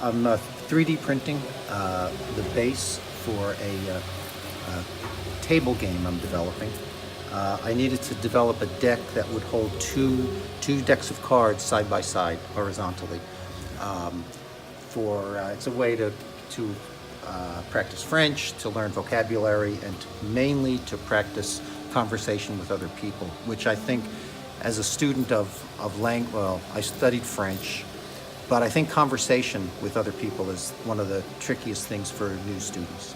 I'm 3D printing the base for a table game I'm developing. I needed to develop a deck that would hold two decks of cards side by side horizontally. It's a way to practice French, to learn vocabulary, and mainly to practice conversation with other people, which I think as a student of language, well, I studied French, but I think conversation with other people is one of the trickiest things for new students.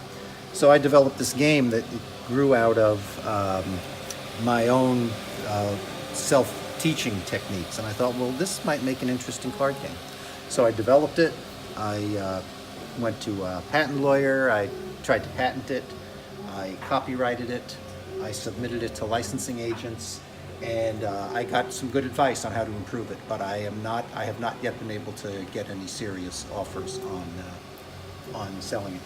So I developed this game that grew out of my own self-teaching techniques, and I thought, well, this might make an interesting card game. So I developed it. I went to a patent lawyer. I tried to patent it. I copyrighted it. I submitted it to licensing agents, and I got some good advice on how to improve it, but I have not yet been able to get any serious offers on selling it.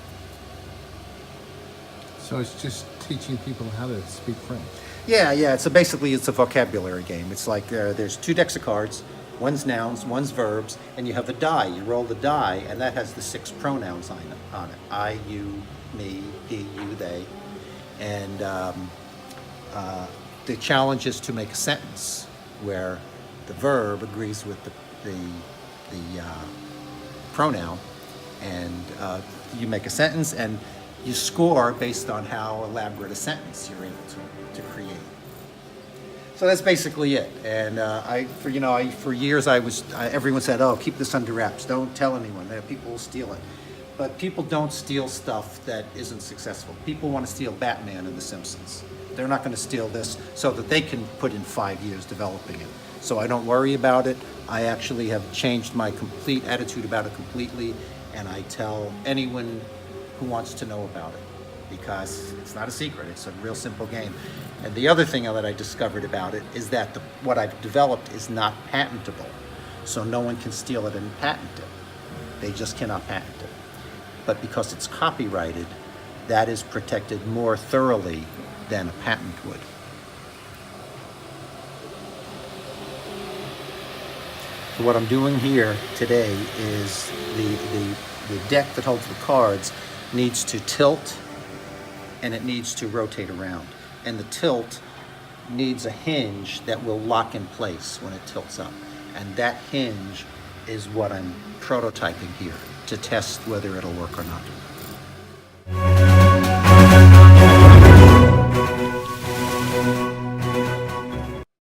So it's just teaching people how to speak French. Yeah. Basically it's a vocabulary game. It's like there's two decks of cards. One's nouns, one's verbs, and you have a die. You roll the die, and that has the 6 pronouns on it. I, you, me, he, you, they. And the challenge is to make a sentence where the verb agrees with the pronoun, and you make a sentence, and you score based on how elaborate a sentence you're able to create. So that's basically it. And for years everyone said, "Oh, keep this under wraps. Don't tell anyone. People will steal it." But people don't steal stuff that isn't successful. People want to steal Batman and The Simpsons. They're not going to steal this so that they can put in 5 years developing it. So I don't worry about it. I actually have changed my complete attitude about it completely, and I tell anyone who wants to know about it, because it's not a secret. It's a real simple game. And the other thing that I discovered about it is that what I've developed is not patentable. So no one can steal it and patent it. They just cannot patent it. But because it's copyrighted, that is protected more thoroughly than a patent would. So what I'm doing here today is the deck that holds the cards needs to tilt, and it needs to rotate around. And the tilt needs a hinge that will lock in place when it tilts up. And that hinge is what I'm prototyping here to test whether it'll work or not.